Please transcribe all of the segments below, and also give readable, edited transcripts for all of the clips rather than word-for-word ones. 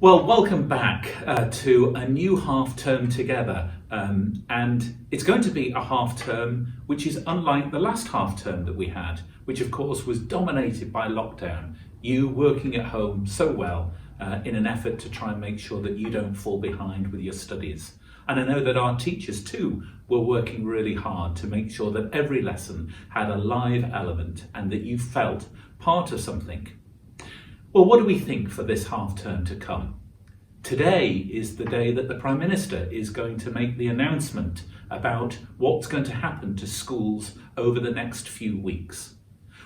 Well, welcome back to a new half term together, and it's going to be a half term which is unlike the last half term that we had, which of course was dominated by lockdown, you working at home so well in an effort to try and make sure that you don't fall behind with your studies. And I know that our teachers too were working really hard to make sure that every lesson had a live element and that you felt part of something. Well, what do we think for this half term to come? Today is the day that the Prime Minister is going to make the announcement about what's going to happen to schools over the next few weeks.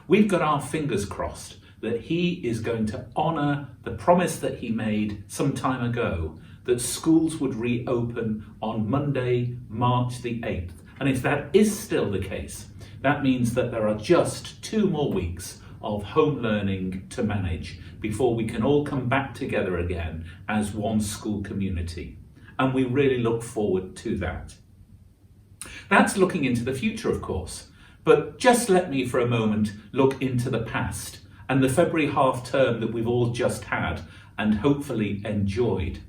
We've got our fingers crossed that he is going to honour the promise that he made some time ago that schools would reopen on Monday, March the 8th. And if that is still the case, that means that there are just 2 more weeks of home learning to manage before we can all come back together again as one school community. And we really look forward to that. That's looking into the future, of course, but just let me for a moment look into the past and the February half term that we've all just had and hopefully enjoyed.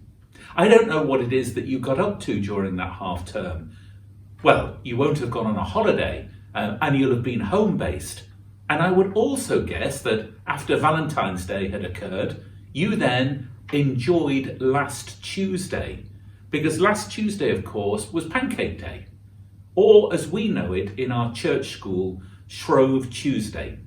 I don't know what it is that you got up to during that half term. Well, you won't have gone on a holiday and you'll have been home-based. And I would also guess that after Valentine's Day had occurred, you then enjoyed last Tuesday, because last Tuesday, of course, was Pancake Day, or as we know it in our church school, Shrove Tuesday,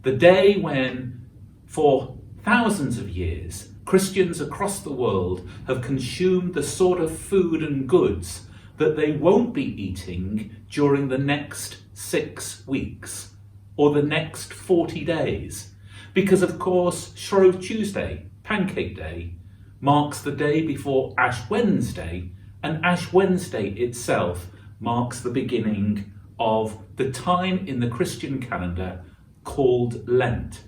the day when, for thousands of years, Christians across the world have consumed the sort of food and goods that they won't be eating during the next 6 weeks. Or the next 40 days. Because of course, Shrove Tuesday, Pancake Day, marks the day before Ash Wednesday, and Ash Wednesday itself marks the beginning of the time in the Christian calendar called Lent.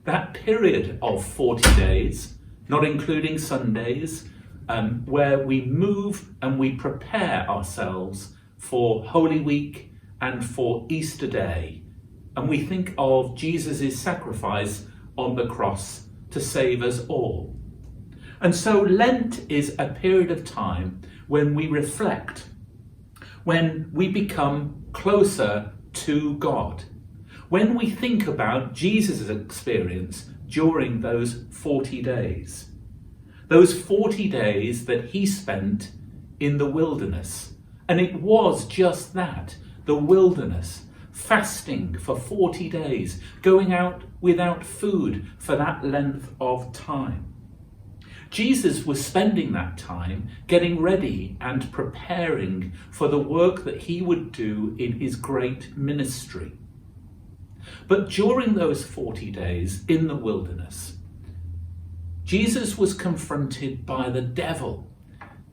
That period of 40 days, not including Sundays, where we move and we prepare ourselves for Holy Week and for Easter Day. And we think of Jesus' sacrifice on the cross to save us all. And so Lent is a period of time when we reflect, when we become closer to God, when we think about Jesus' experience during those 40 days. Those 40 days that he spent in the wilderness. And it was just that, the wilderness. Fasting for 40 days, going out without food for that length of time. Jesus was spending that time getting ready and preparing for the work that he would do in his great ministry. But during those 40 days in the wilderness, Jesus was confronted by the devil.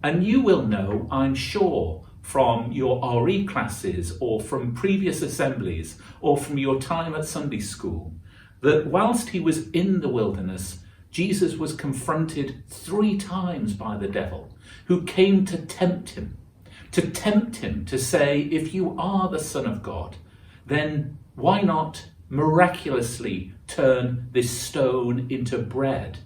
And you will know, I'm sure, from your RE classes or from previous assemblies or from your time at Sunday school, that whilst he was in the wilderness, Jesus was confronted 3 times by the devil, who came to tempt him to say, if you are the Son of God, then why not miraculously turn this stone into bread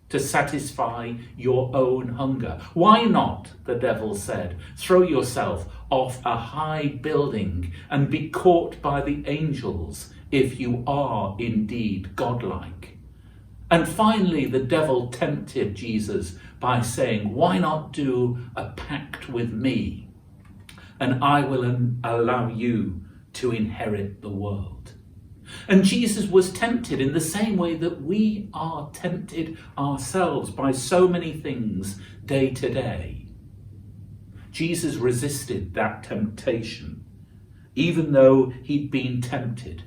to satisfy your own hunger? Why not, the devil said, throw yourself off a high building and be caught by the angels if you are indeed godlike? And finally, the devil tempted Jesus by saying, why not do a pact with me and I will allow you to inherit the world? And Jesus was tempted in the same way that we are tempted ourselves by so many things day to day. Jesus resisted that temptation, even though he'd been tempted.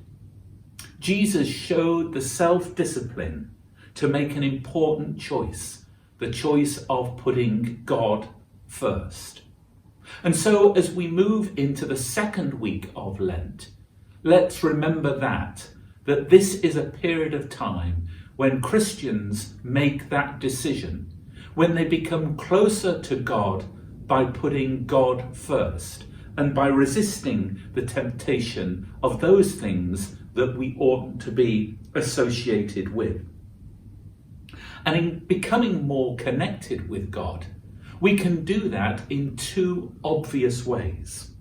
Jesus showed the self-discipline to make an important choice, the choice of putting God first. And so as we move into the second week of Lent, let's remember that this is a period of time when Christians make that decision, when they become closer to God by putting God first and by resisting the temptation of those things that we oughtn't to be associated with. And in becoming more connected with God, we can do that in two obvious ways.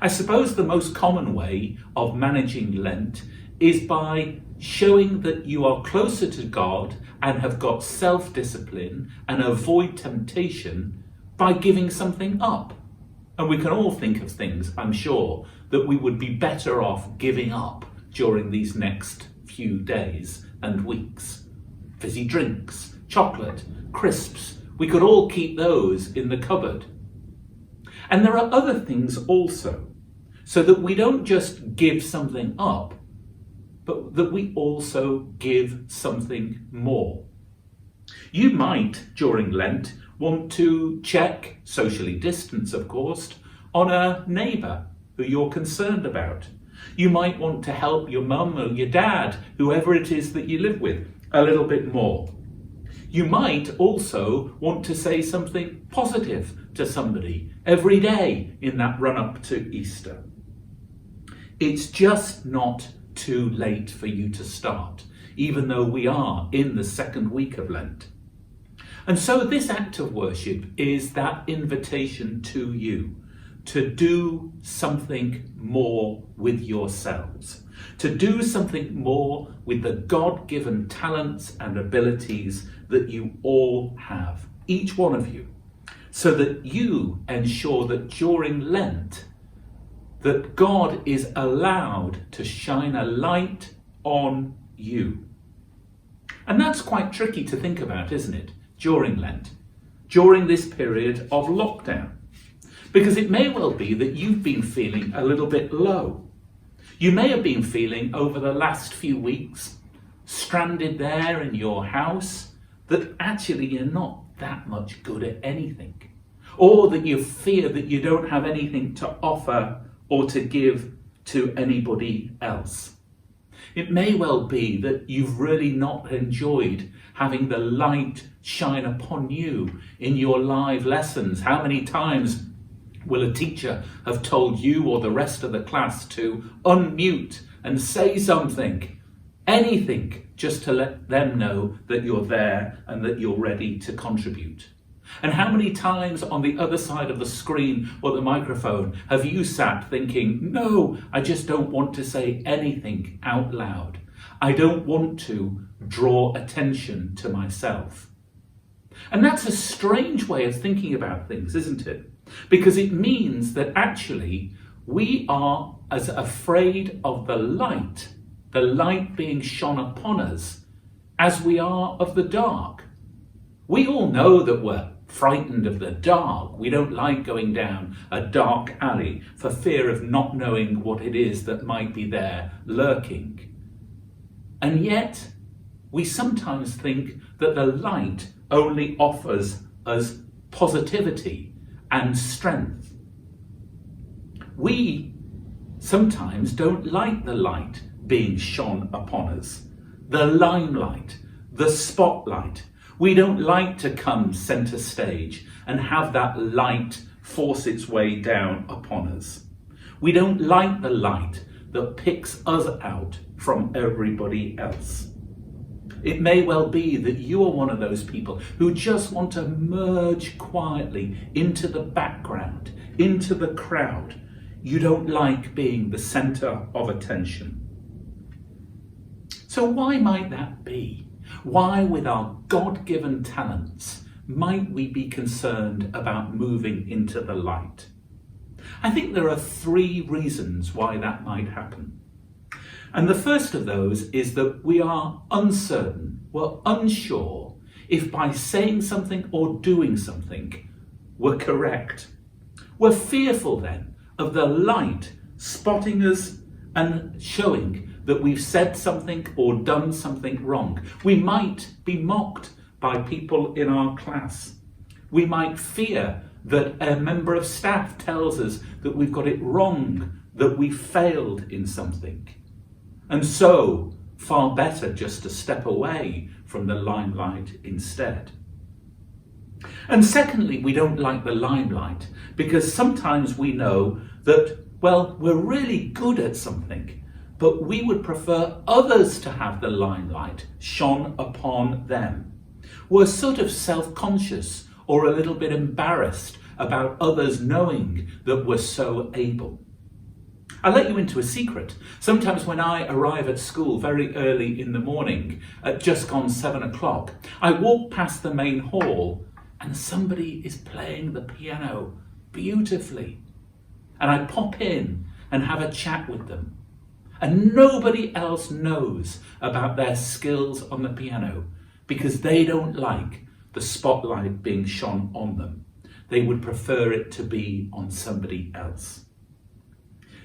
I suppose the most common way of managing Lent is by showing that you are closer to God and have got self-discipline and avoid temptation by giving something up. And we can all think of things, I'm sure, that we would be better off giving up during these next few days and weeks. Fizzy drinks, chocolate, crisps, we could all keep those in the cupboard. And there are other things also, so that we don't just give something up, but that we also give something more. You might, during Lent, want to check, socially distance of course, on a neighbour who you're concerned about. You might want to help your mum or your dad, whoever it is that you live with, a little bit more. You might also want to say something positive to somebody every day in that run-up to Easter. It's just not too late for you to start, even though we are in the second week of Lent. And so this act of worship is that invitation to you to do something more with yourselves, to do something more with the God-given talents and abilities that you all have, each one of you, so that you ensure that during Lent, that God is allowed to shine a light on you. And that's quite tricky to think about, isn't it, during Lent, during this period of lockdown? Because it may well be that you've been feeling a little bit low. You may have been feeling over the last few weeks, stranded there in your house, that actually you're not that much good at anything. Or that you fear that you don't have anything to offer or to give to anybody else. It may well be that you've really not enjoyed having the light shine upon you in your live lessons. How many times will a teacher have told you or the rest of the class to unmute and say something, anything, just to let them know that you're there and that you're ready to contribute? And how many times on the other side of the screen or the microphone have you sat thinking, no, I just don't want to say anything out loud. I don't want to draw attention to myself. And that's a strange way of thinking about things, isn't it? Because it means that actually we are as afraid of the light being shone upon us, as we are of the dark. We all know that we're frightened of the dark. We don't like going down a dark alley for fear of not knowing what it is that might be there lurking. And yet, we sometimes think that the light only offers us positivity and strength. We sometimes don't like the light being shone upon us, the limelight, the spotlight. We don't like to come centre stage and have that light force its way down upon us. We don't like the light that picks us out from everybody else. It may well be that you are one of those people who just want to merge quietly into the background, into the crowd. You don't like being the centre of attention. So why might that be? Why, with our God-given talents, might we be concerned about moving into the light? I think there are three reasons why that might happen. And the first of those is that we are uncertain, we're unsure if by saying something or doing something we're correct. We're fearful then of the light spotting us and showing that we've said something or done something wrong. We might be mocked by people in our class. We might fear that a member of staff tells us that we've got it wrong, that we failed in something. And so, far better just to step away from the limelight instead. And secondly, we don't like the limelight because sometimes we know that, well, we're really good at something, but we would prefer others to have the limelight shone upon them. were sort of self-conscious or a little bit embarrassed about others knowing that we're so able. I'll let you into a secret. Sometimes when I arrive at school very early in the morning, at just gone 7 o'clock, I walk past the main hall and somebody is playing the piano beautifully. And I pop in and have a chat with them. And nobody else knows about their skills on the piano because they don't like the spotlight being shone on them. They would prefer it to be on somebody else.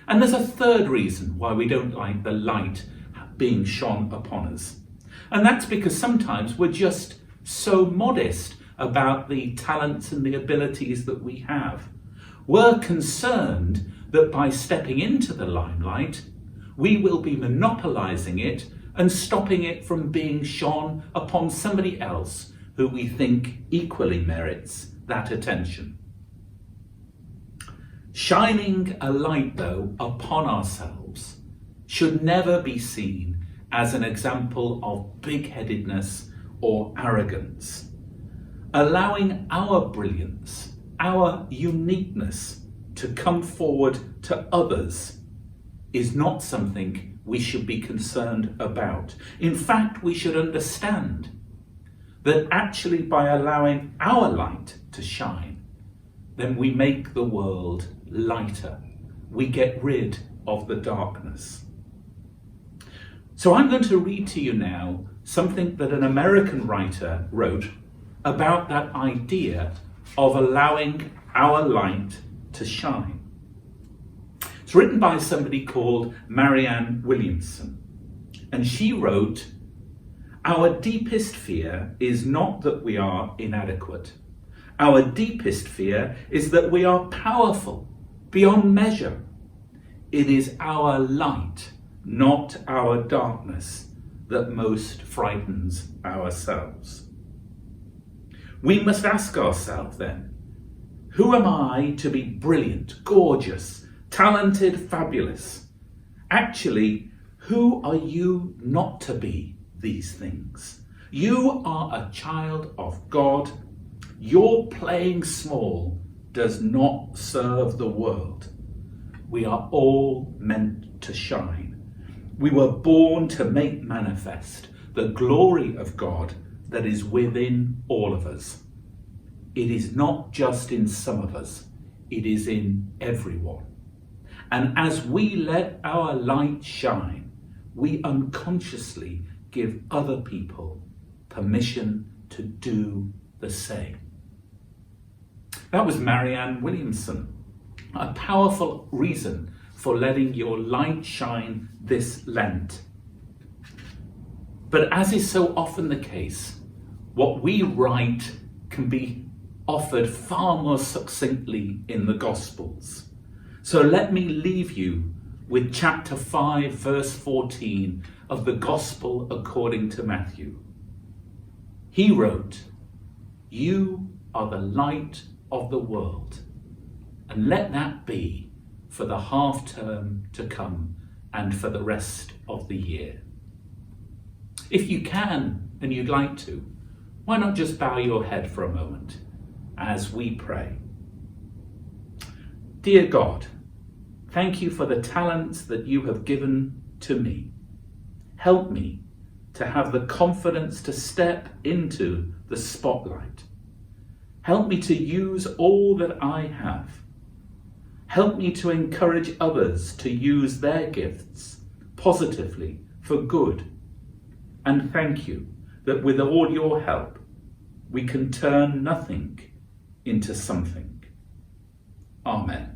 And there's a third reason why we don't like the light being shone upon us. And that's because sometimes we're just so modest about the talents and the abilities that we have. We're concerned that by stepping into the limelight, we will be monopolizing it and stopping it from being shone upon somebody else who we think equally merits that attention. Shining a light, though, upon ourselves should never be seen as an example of big-headedness or arrogance. Allowing our brilliance, our uniqueness to come forward to others is not something we should be concerned about. In fact, we should understand that actually by allowing our light to shine, then we make the world lighter. We get rid of the darkness. So I'm going to read to you now something that an American writer wrote about that idea of allowing our light to shine. It's written by somebody called Marianne Williamson, and she wrote, "Our deepest fear is not that we are inadequate. Our deepest fear is that we are powerful beyond measure. It is our light, not our darkness, that most frightens ourselves." We must ask ourselves then, who am I to be brilliant, gorgeous, talented, fabulous? Actually, who are you not to be these things? You are a child of God. Your playing small does not serve the world. We are all meant to shine. We were born to make manifest the glory of God that is within all of us. It is not just in some of us, it is in everyone. And as we let our light shine, we unconsciously give other people permission to do the same. That was Marianne Williamson. A powerful reason for letting your light shine this Lent. But as is so often the case, what we write can be offered far more succinctly in the Gospels. So let me leave you with chapter 5, verse 14 of the Gospel according to Matthew. He wrote, "You are the light of the world." And let that be for the half term to come and for the rest of the year. If you can and you'd like to, why not just bow your head for a moment as we pray. Dear God, thank you for the talents that you have given to me. Help me to have the confidence to step into the spotlight. Help me to use all that I have. Help me to encourage others to use their gifts positively for good. And thank you that with all your help, we can turn nothing into something. Amen.